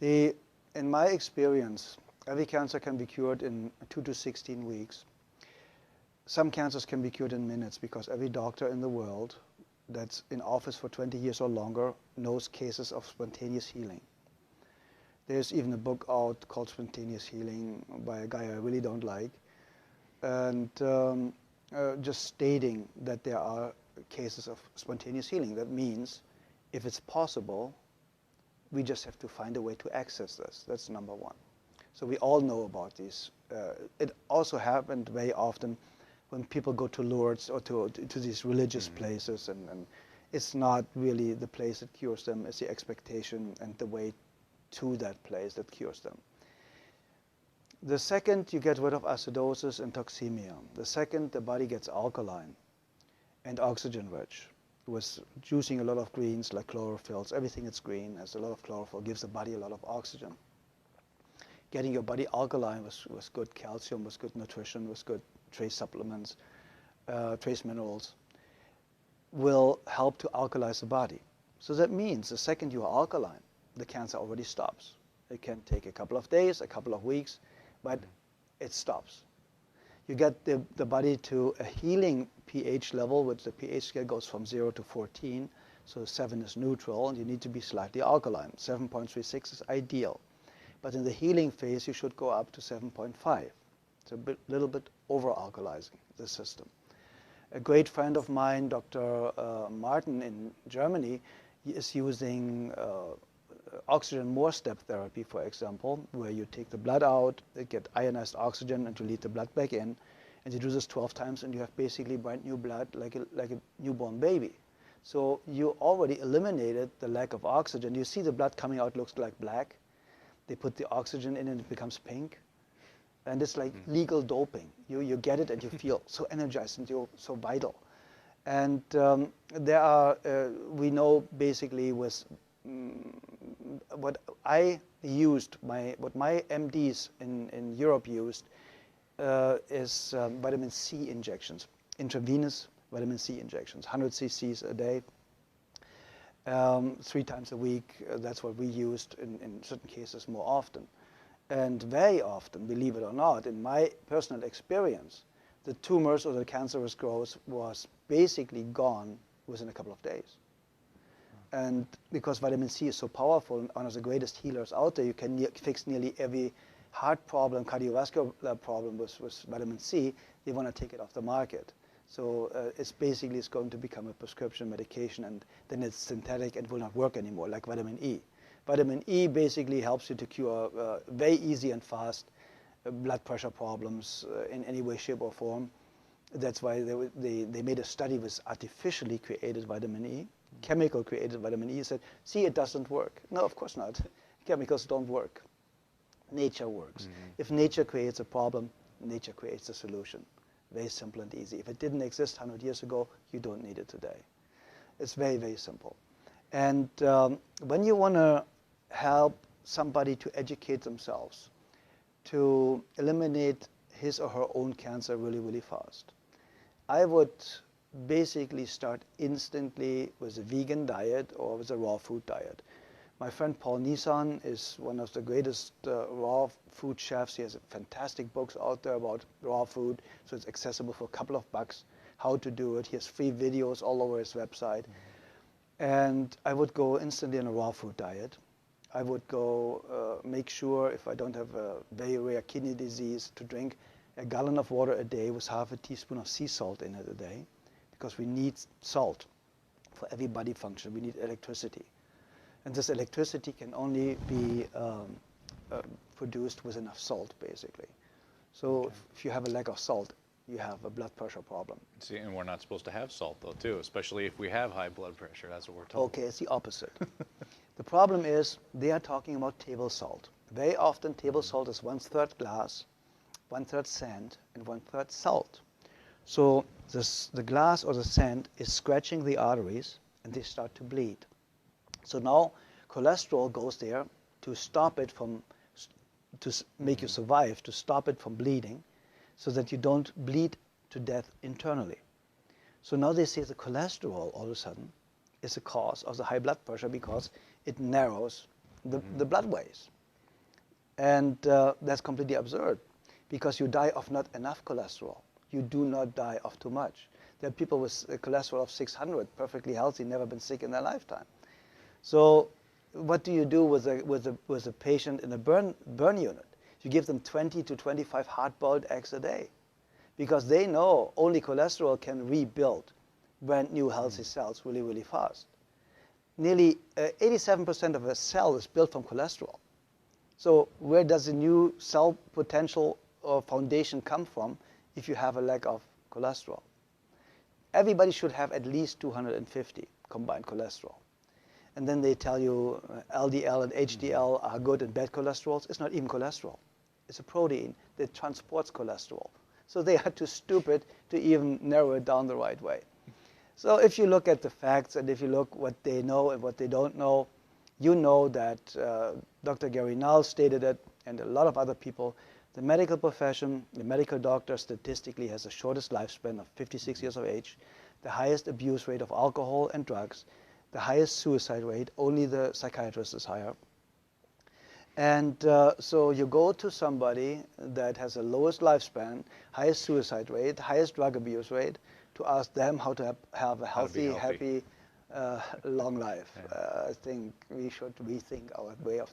In my experience, every cancer can be cured in 2 to 16 weeks. Some cancers can be cured in minutes because every doctor in the world that's in office for 20 years or longer knows cases of spontaneous healing. There's even a book out called Spontaneous Healing by a guy I really don't like, and just stating that there are cases of spontaneous healing. That means if it's possible, we just have to find a way to access this. That's number one. So we all know about these. It also happened very often when people go to Lourdes or to these religious places, and it's not really the place that cures them, it's the expectation and the way to that place that cures them. The second, you get rid of acidosis and toxemia. The second, the body gets alkaline and oxygen rich. With juicing a lot of greens like chlorophylls, everything that's green has a lot of chlorophyll, gives the body a lot of oxygen. Getting your body alkaline with good calcium, with good nutrition, with good trace supplements, trace minerals, will help to alkalize the body. So that means the second you are alkaline, the cancer already stops. It can take a couple of days, a couple of weeks, but it stops. You get the body to a healing pH level, which the pH scale goes from 0 to 14, so 7 is neutral, and you need to be slightly alkaline. 7.36 is ideal. But in the healing phase, you should go up to 7.5. It's a little bit over-alkalizing the system. A great friend of mine, Dr. Martin in Germany, is using oxygen more step therapy, for example, where you take the blood out, you get ionized oxygen and you lead the blood back in, and you do this 12 times and you have basically brand new blood like a newborn baby. So you already eliminated the lack of oxygen. You see the blood coming out looks like black. They put the oxygen in and it becomes pink. And it's like legal doping. You get it and you feel so energized and you're so vital. And there are, we know basically with what I used, what my MDs in Europe used is vitamin C injections, intravenous vitamin C injections, 100 cc's a day, 3 times a week. That's what we used in certain cases more often. And very often, believe it or not, in my personal experience, the tumors or the cancerous growth was basically gone within a couple of days. And because vitamin C is so powerful and one of the greatest healers out there, you can fix nearly every heart problem, cardiovascular problem with vitamin C. They want to take it off the market. So it's going to become a prescription medication, and then it's synthetic and will not work anymore, like vitamin E. Vitamin E basically helps you to cure very easy and fast blood pressure problems in any way, shape, or form. That's why they made a study with artificially created vitamin E, chemical created vitamin E, said, see, it doesn't work. No, of course not. Chemicals don't work. Nature works. If nature creates a problem, nature creates a solution. Very simple and easy. If it didn't exist 100 years ago, you don't need it today. It's very, very simple. And when you want to help somebody to educate themselves, to eliminate his or her own cancer really, really fast, I would basically start instantly with a vegan diet or with a raw food diet. My friend Paul Nissan is one of the greatest raw food chefs. He has fantastic books out there about raw food, so it's accessible for a couple of bucks, how to do it. He has free videos all over his website. And I would go instantly on a raw food diet. I would go make sure, if I don't have a very rare kidney disease, to drink a gallon of water a day with half a teaspoon of sea salt in it a day, because we need salt for every body function. We need electricity. And this electricity can only be produced with enough salt, basically. So if you have a lack of salt, you have a blood pressure problem. See, and we're not supposed to have salt, though, too, especially if we have high blood pressure. That's what we're told. Okay, it's the opposite. The problem is they are talking about table salt. Very often, table salt is 1/3 glass, 1/3 sand, and 1/3 salt. So the glass or the sand is scratching the arteries, and they start to bleed. So now cholesterol goes there to stop it from, to make you survive, to stop it from bleeding, so that you don't bleed to death internally. So now they say the cholesterol all of a sudden is the cause of the high blood pressure because it narrows the bloodways. And that's completely absurd because you die of not enough cholesterol. You do not die of too much. There are people with a cholesterol of 600, perfectly healthy, never been sick in their lifetime. So what do you do with a patient in a burn unit? You give them 20 to 25 hard-boiled eggs a day because they know only cholesterol can rebuild brand new healthy cells really, really fast. Nearly 87% of a cell is built from cholesterol. So where does the new cell potential or foundation come from if you have a lack of cholesterol? Everybody should have at least 250 combined cholesterol. And then they tell you LDL and HDL are good and bad cholesterols. It's not even cholesterol. It's a protein that transports cholesterol. So they are too stupid to even narrow it down the right way. So if you look at the facts and if you look what they know and what they don't know, you know that Dr. Gary Null stated it, and a lot of other people. The medical profession, the medical doctor statistically has the shortest lifespan of 56 years of age, the highest abuse rate of alcohol and drugs, the highest suicide rate, only the psychiatrist is higher. And so you go to somebody that has the lowest lifespan, highest suicide rate, highest drug abuse rate, to ask them how to have a healthy, happy, long life. Yeah. I think we should rethink our way of